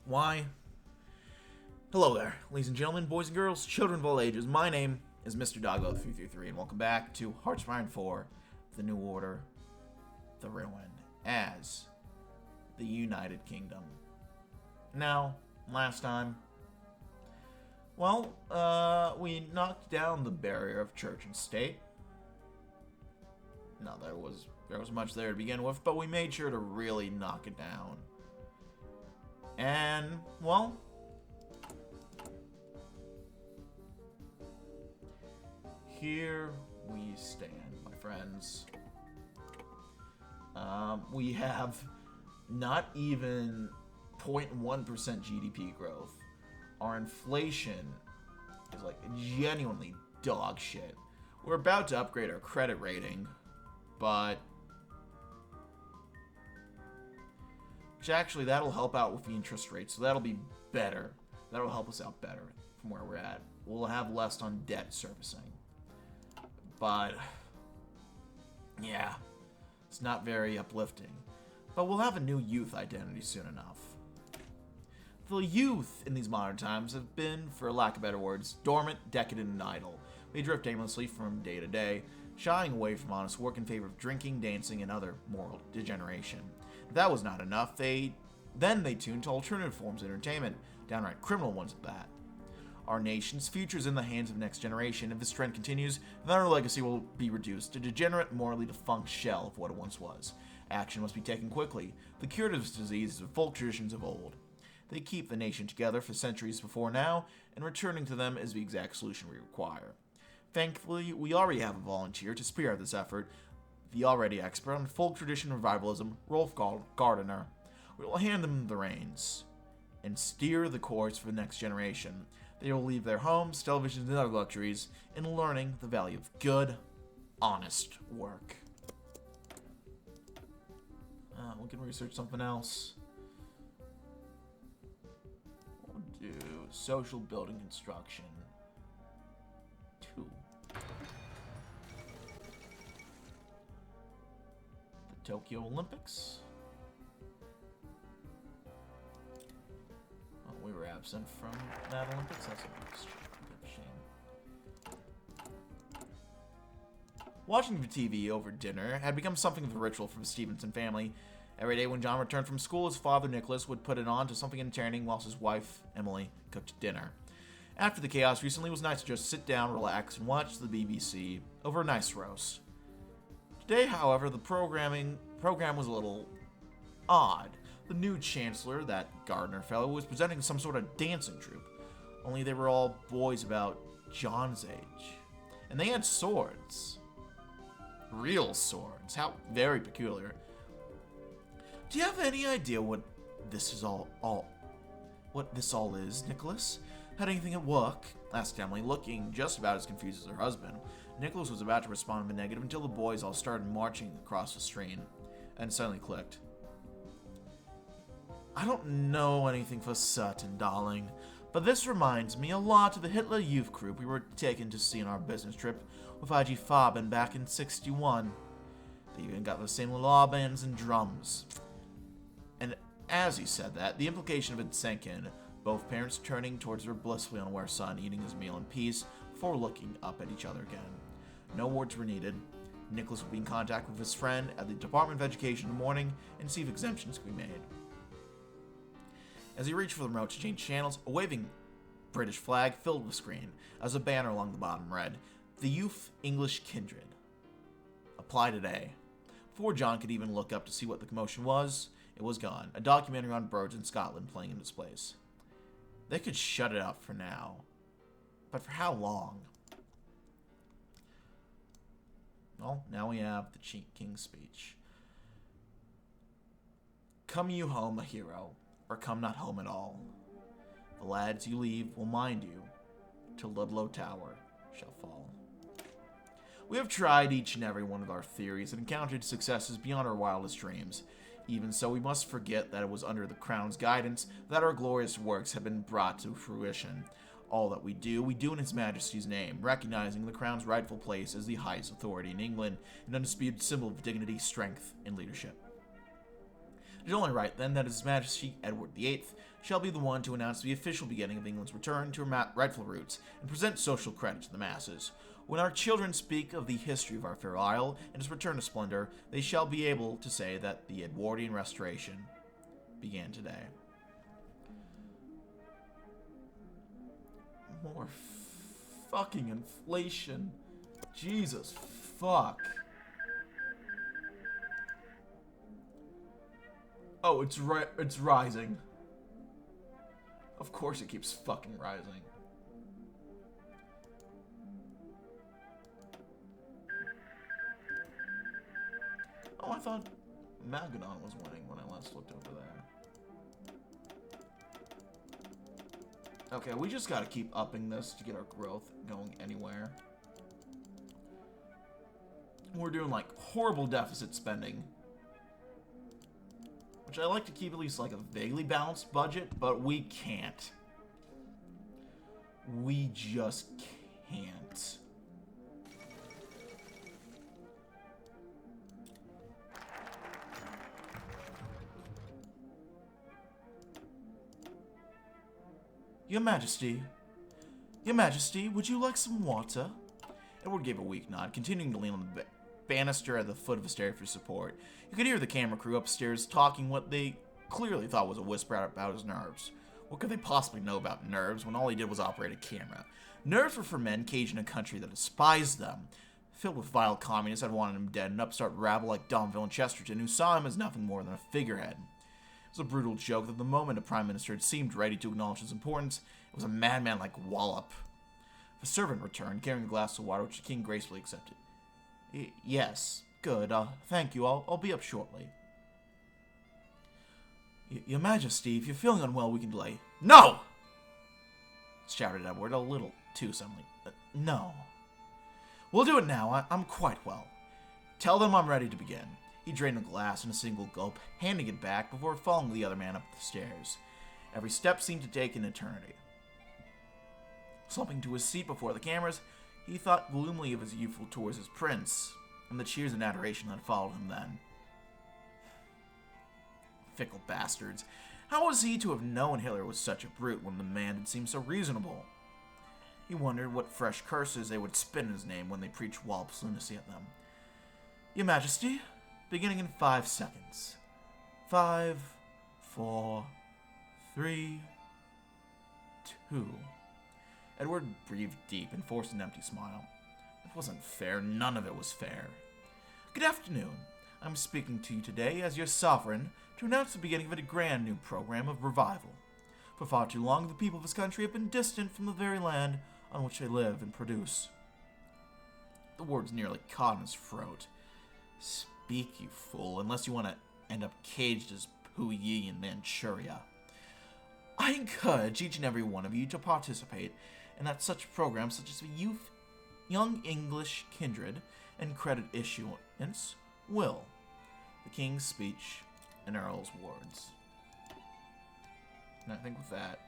Why? Hello there, ladies and gentlemen, boys and girls, children of all ages. My name is Mr. Doggo333, and welcome back to Heartspire 4, The New Order, The Ruin, as the United Kingdom. Now, last time, we knocked down the barrier of church and state. No, there was much there to begin with, but we made sure to really knock it down. And, well, here we stand, my friends. We have not even 0.1% GDP growth. Our inflation is like genuinely dog shit. We're about to upgrade our credit rating, but actually that'll help out with the interest rate, so that'll be better. That'll help us out better from where we're at. We'll have less on debt servicing. But yeah, it's not very uplifting. But we'll have a new youth identity soon enough. The youth in these modern times have been, for lack of better words, dormant, decadent, and idle. They drift aimlessly from day to day, shying away from honest work in favor of drinking, dancing, and other moral degeneration. If that was not enough, they tuned to alternative forms of entertainment, downright criminal ones at that. Our nation's future is in the hands of the next generation. If this trend continues, then our legacy will be reduced to a degenerate, morally defunct shell of what it once was. Action must be taken quickly. The cure to this disease is the folk traditions of old. They keep the nation together for centuries before now, and returning to them is the exact solution we require. Thankfully, we already have a volunteer to spearhead this effort, the already expert on folk tradition revivalism, Rolf Gardiner. We will hand them the reins and steer the course for the next generation. They will leave their homes, televisions, and other luxuries in learning the value of good, honest work. We can research something else. We'll do social building construction 2. The Tokyo Olympics. Oh, we were absent from that Olympics. That's a shame. Watching the TV over dinner had become something of a ritual for the Stevenson family. Every day when John returned from school, his father, Nicholas, would put it on to something entertaining whilst his wife, Emily, cooked dinner. After the chaos recently, it was nice to just sit down, relax, and watch the BBC over a nice roast. Today, however, the program was a little odd. The new chancellor, that Gardner fellow, was presenting some sort of dancing troupe. Only they were all boys about John's age. And they had swords. Real swords. How very peculiar. Do you have any idea what this is what this all is, Nicholas? Had anything at work? Asked Emily, looking just about as confused as her husband. Nicholas was about to respond in the negative until the boys all started marching across the stream, and suddenly clicked. I don't know anything for certain, darling, but this reminds me a lot of the Hitler Youth group we were taken to see on our business trip with I.G. Farben back in '61. They even got the same law bands and drums. And as he said that, the implication of it sank in, both parents turning towards their blissfully unaware son, eating his meal in peace, before looking up at each other again. No words were needed. Nicholas would be in contact with his friend at the Department of Education in the morning and see if exemptions could be made. As he reached for the remote to change channels, a waving British flag filled the screen, as a banner along the bottom read, "The Youth English Kindred. Apply today." Before John could even look up to see what the commotion was, it was gone. A documentary on birds in Scotland playing in its place. They could shut it up for now. But for how long? Well, now we have the King's speech. Come you home a hero, or come not home at all. The lads you leave will mind you, till Ludlow Tower shall fall. We have tried each and every one of our theories and encountered successes beyond our wildest dreams. Even so, we must forget that it was under the Crown's guidance that our glorious works have been brought to fruition. All that we do in His Majesty's name, recognizing the Crown's rightful place as the highest authority in England, an undisputed symbol of dignity, strength, and leadership. It is only right, then, that His Majesty Edward VIII shall be the one to announce the official beginning of England's return to her rightful roots and present social credit to the masses. When our children speak of the history of our fair isle and its return to splendor, they shall be able to say that the Edwardian Restoration began today. More fucking inflation. Jesus fuck. Oh, it's rising. Of course it keeps fucking rising. Oh, I thought Magadon was winning when I last looked over there. Okay, we just gotta keep upping this to get our growth going anywhere. We're doing, like, horrible deficit spending. Which I like to keep at least, like, a vaguely balanced budget, but we can't. We just can't. Your Majesty, would you like some water? Edward gave a weak nod, continuing to lean on the banister at the foot of the stairs for support. You could hear the camera crew upstairs talking what they clearly thought was a whisper about his nerves. What could they possibly know about nerves when all he did was operate a camera? Nerves were for men caged in a country that despised them, filled with vile communists that wanted him dead, and upstart rabble like Domville and Chesterton, who saw him as nothing more than a figurehead. It was a brutal joke that the moment a prime minister had seemed ready to acknowledge his importance, it was a madman like Wallop. The servant returned, carrying a glass of water, which the king gracefully accepted. Yes, good, thank you, I'll be up shortly. Your Majesty, if you're feeling unwell, we can delay. No! Shouted Edward, a little too suddenly. No. We'll do it now, I'm quite well. Tell them I'm ready to begin. He drained a glass in a single gulp, handing it back before following the other man up the stairs. Every step seemed to take an eternity. Slumping to his seat before the cameras, he thought gloomily of his youthful tours as prince, and the cheers and adoration that followed him then. Fickle bastards. How was he to have known Hitler was such a brute when the man had seemed so reasonable? He wondered what fresh curses they would spit in his name when they preached Wallop's lunacy at them. Your Majesty, beginning in 5 seconds. 5, 4, 3, 2. Edward breathed deep and forced an empty smile. It wasn't fair. None of it was fair. Good afternoon. I'm speaking to you today as your sovereign to announce the beginning of a grand new program of revival. For far too long, the people of this country have been distant from the very land on which they live and produce. The words nearly caught in his throat. Speak, you fool, unless you want to end up caged as Puyi in Manchuria. I encourage each and every one of you to participate in that such programs such as the Young English Kindred and Credit Issuance will. The King's speech and Earl's words. And I think with that,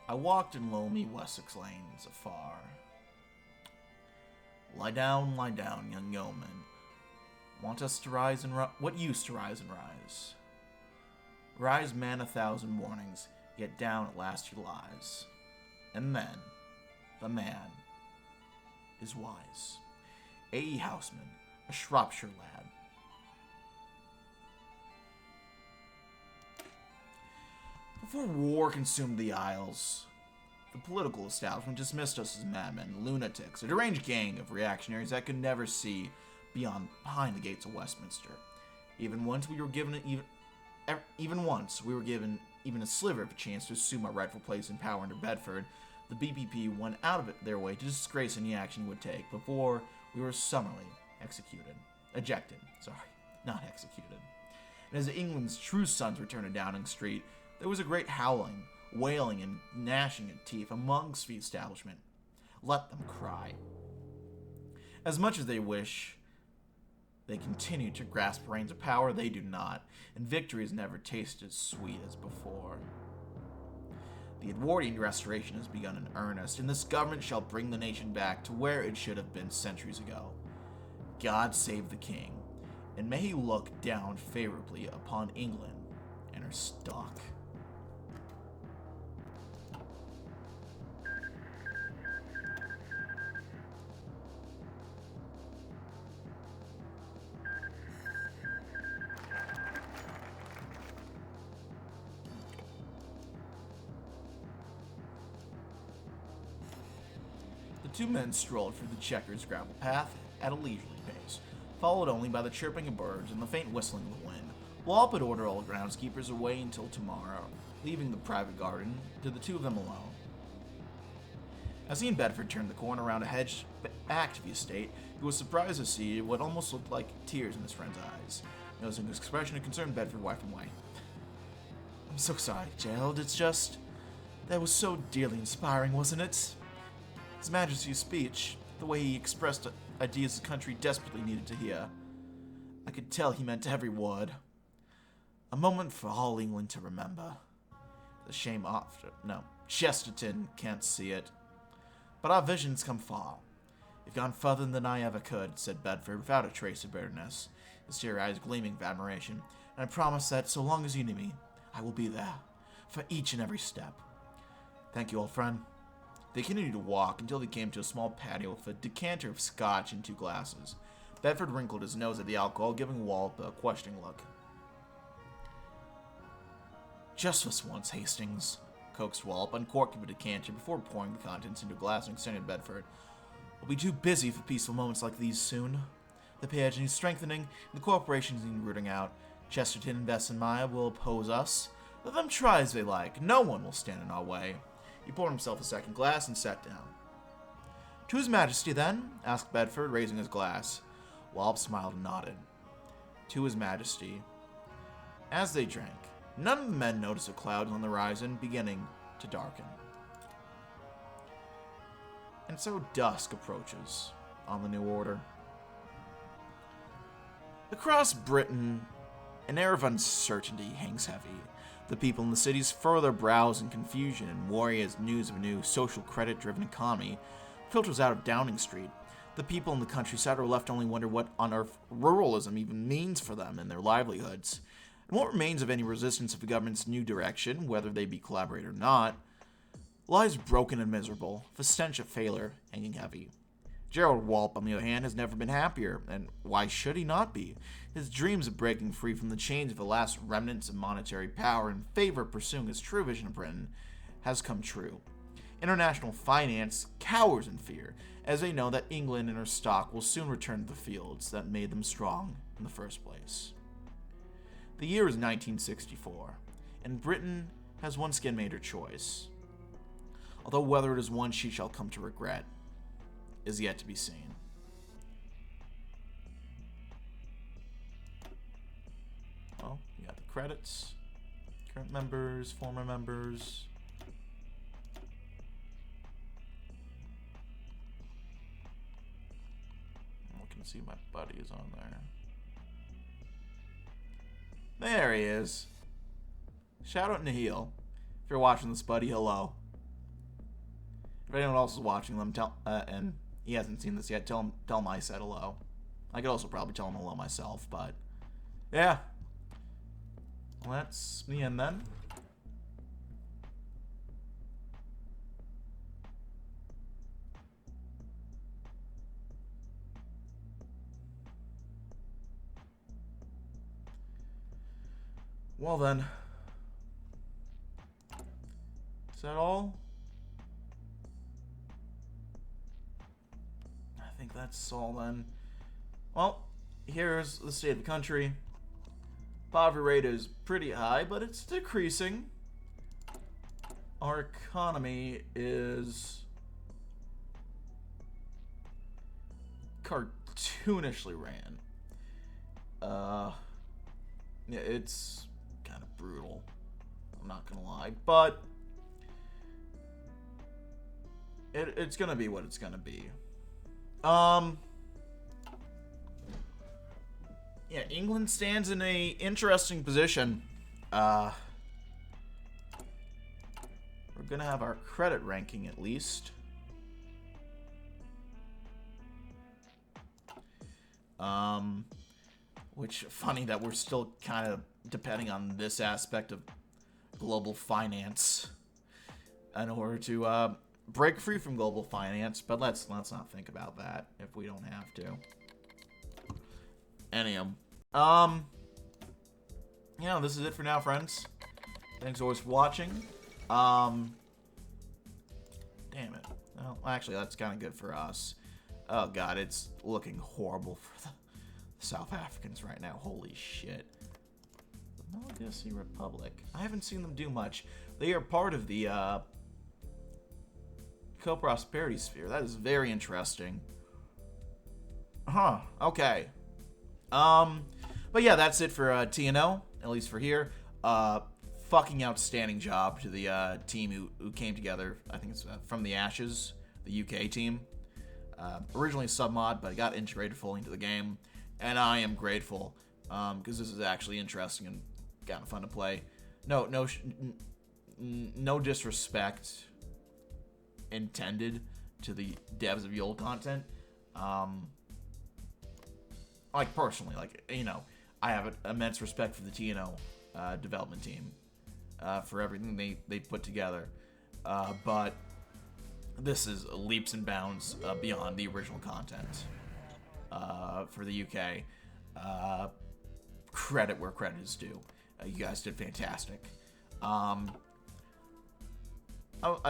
I walked in loamy Wessex lanes afar. Lie down, young yeoman. Want us to rise and rise? What use to rise and rise? Rise man 1,000 mornings, yet down at last he lies. And then, the man is wise. A.E. Houseman, a Shropshire lad. Before war consumed the Isles, the political establishment dismissed us as madmen, lunatics, a deranged gang of reactionaries that could never see behind the gates of Westminster. Even once we were given even a sliver of a chance to assume our rightful place in power under Bedford, the BPP went out of their way to disgrace any action we would take before we were summarily ejected. Not executed. And as England's true sons returned to Downing Street, there was a great howling, wailing, and gnashing of teeth amongst the establishment. Let them cry. As much as they wish, they continue to grasp reins of power, they do not, and victory has never tasted as sweet as before. The Edwardian Restoration has begun in earnest, and this government shall bring the nation back to where it should have been centuries ago. God save the King, and may he look down favorably upon England and her stock. Two men strolled through the Chequers gravel path at a leisurely pace, followed only by the chirping of birds and the faint whistling of the wind. Wallop had ordered all groundskeepers away until tomorrow, leaving the private garden to the two of them alone. As he and Bedford turned the corner around a hedge back to the estate, he was surprised to see what almost looked like tears in his friend's eyes. Noticing his expression of concern, Bedford wiped him away. "I'm so sorry, Gerald. It's just... that was so dearly inspiring, wasn't it? His Majesty's speech, the way he expressed ideas the country desperately needed to hear. I could tell he meant every word. A moment for all England to remember. The shame after... no, Chesterton can't see it. But our vision's come far. You've gone further than I ever could," said Bedford without a trace of bitterness, his tear eyes gleaming with admiration. "And I promise that, so long as you need me, I will be there, for each and every step. Thank you, old friend." They continued to walk until they came to a small patio with a decanter of scotch and 2 glasses. Bedford wrinkled his nose at the alcohol, giving Wallop a questioning look. "Just this once, Hastings," coaxed Wallop, uncorking the decanter before pouring the contents into a glass and extending to Bedford. "We'll be too busy for peaceful moments like these soon. The peerage needs strengthening, and the corporations need rooting out. Chesterton and Bessenmeyer will oppose us. Let them try as they like. No one will stand in our way." He poured himself a second glass and sat down. "To His Majesty, then?" asked Bedford, raising his glass. Wallop smiled and nodded. "To His Majesty." As they drank, none of the men noticed the clouds on the horizon beginning to darken. And so dusk approaches on the New Order. Across Britain, an air of uncertainty hangs heavy. The people in the cities furrow their brows in confusion and worry as news of a new social credit-driven economy filters out of Downing Street. The people in the countryside are left to only wonder what on earth ruralism even means for them and their livelihoods, and what remains of any resistance of the government's new direction, whether they be collaborate or not, lies broken and miserable, the stench of failure hanging heavy. Gerald Wallop, on the other hand, has never been happier, and why should he not be? His dreams of breaking free from the chains of the last remnants of monetary power in favor of pursuing his true vision of Britain has come true. International finance cowers in fear, as they know that England and her stock will soon return to the fields that made them strong in the first place. The year is 1964, and Britain has once again made her choice, although whether it is one she shall come to regret is yet to be seen. Well, you got the credits, current members, former members. I'm looking to see if my buddy is on there. There he is. Shout out Nahil. If you're watching this, buddy, hello. If anyone else is watching them, and he hasn't seen this yet, tell him I said hello. I could also probably tell him hello myself, but yeah. Well, that's the end then. Well then. Is that all? I think that's all then. Well, here's the state of the country. Poverty rate is pretty high, but it's decreasing. Our economy is cartoonishly ran. Yeah, it's kind of brutal. I'm not gonna lie, but it's gonna be what it's gonna be. Yeah, England stands in a interesting position. We're gonna have our credit ranking at least. Which, funny that we're still kind of depending on this aspect of global finance in order to break free from global finance, but let's not think about that if we don't have to. Anyhow, you know, this is it for now, friends. Thanks always for watching. Damn it. Well, Well, actually, that's kind of good for us. Oh, God, it's looking horrible for the South Africans right now. Holy shit. The Malagasy Republic. I haven't seen them do much. They are part of the co-prosperity sphere. That is very interesting. Huh. Okay. But yeah, that's it for TNO, at least for here. Fucking outstanding job to the team who came together. I think it's from the Ashes, the UK team. Originally sub-mod, but it got integrated fully into the game. And I am grateful, because this is actually interesting and kind of fun to play. No disrespect intended to the devs of the old content. Like, personally, like, you know, I have an immense respect for the TNO development team for everything they put together. But this is leaps and bounds beyond the original content for the UK. Credit where credit is due. You guys did fantastic. I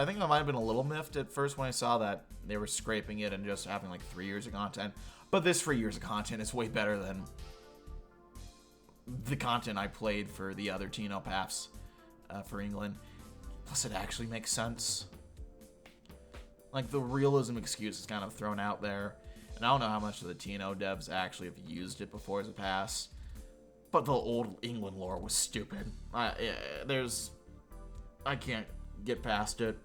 think I might have been a little miffed at first when I saw that they were scraping it and just having like 3 years of content. But this 3 years of content is way better than the content I played for the other TNO paths for England. Plus, it actually makes sense. Like, the realism excuse is kind of thrown out there. And I don't know how much of the TNO devs actually have used it before as a pass. But the old England lore was stupid. I can't get past it.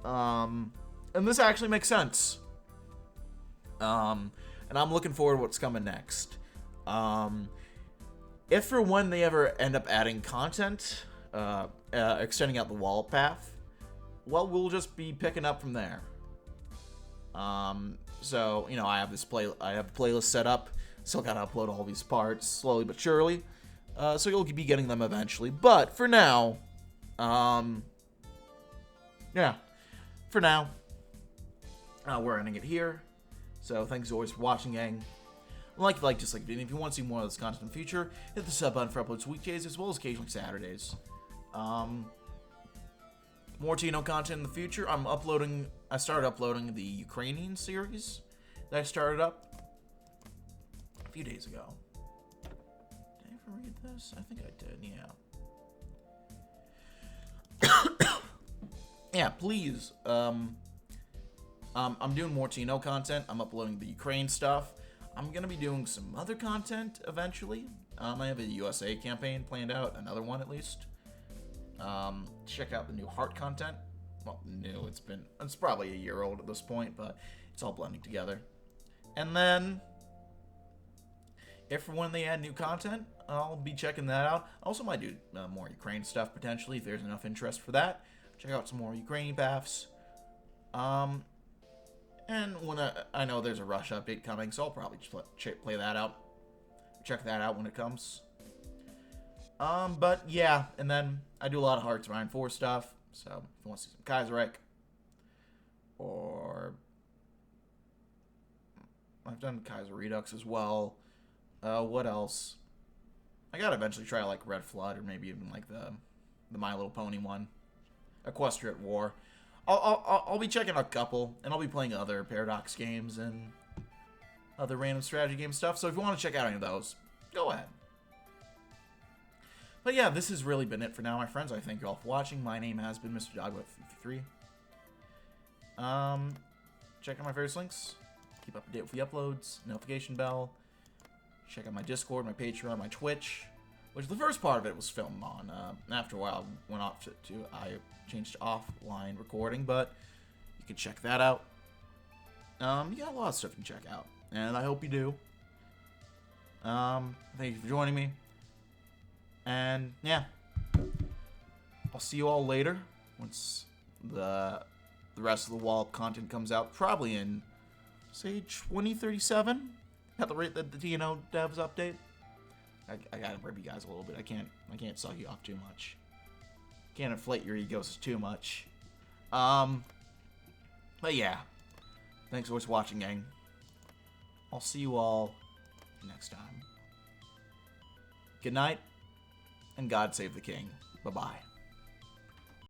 And this actually makes sense. And I'm looking forward to what's coming next. If or when they ever end up adding content, extending out the wallet path, well, we'll just be picking up from there. So, you know, I have the playlist set up. Still gotta upload all these parts slowly but surely. So you'll be getting them eventually. But for now, yeah, for now, we're ending it here. So thanks as always for watching, gang. Dislike video. If you want to see more of this content in the future, hit the sub button for uploads weekdays as well as occasionally Saturdays. More TNO content in the future. I started uploading the Ukrainian series that I started up a few days ago. Did I ever read this? I think I did, yeah. Yeah, please. I'm doing more TNO content. I'm uploading the Ukraine stuff. I'm going to be doing some other content eventually. I have a USA campaign planned out, another one at least. Check out the new Heart content. Well, new, it's probably a year old at this point, but it's all blending together. And then, if or when they add new content, I'll be checking that out. I also might do more Ukraine stuff potentially if there's enough interest for that. Check out some more Ukrainian paths. And when I know there's a Rush update coming, so I'll probably play that out. Check that out when it comes. But yeah, and then I do a lot of Hearts of Iron 4 stuff. So if you want to see some Kaiserreich, or I've done Kaiser Redux as well. What else? I gotta eventually try like Red Flood, or maybe even like the My Little Pony one, Equestrian War. I'll be checking out a couple, and I'll be playing other Paradox games and other random strategy game stuff. So if you want to check out any of those, go ahead. But yeah, this has really been it for now, my friends. I thank you all for watching. My name has been Mr. Dogweb53. Check out my various links. Keep up to date with the uploads, notification bell. Check out my Discord, my Patreon, my Twitch, which the first part of it was filmed on. After a while, I changed to offline recording, but you can check that out. You got a lot of stuff you can check out, and I hope you do. Thank you for joining me. And yeah, I'll see you all later once the rest of the wall content comes out, probably in, say, 2037 at the rate that the TNO devs update. I gotta rib you guys a little bit. I can't suck you off too much. Can't inflate your egos too much. But yeah, thanks for watching, gang. I'll see you all next time. Good night, and God save the king. Bye-bye.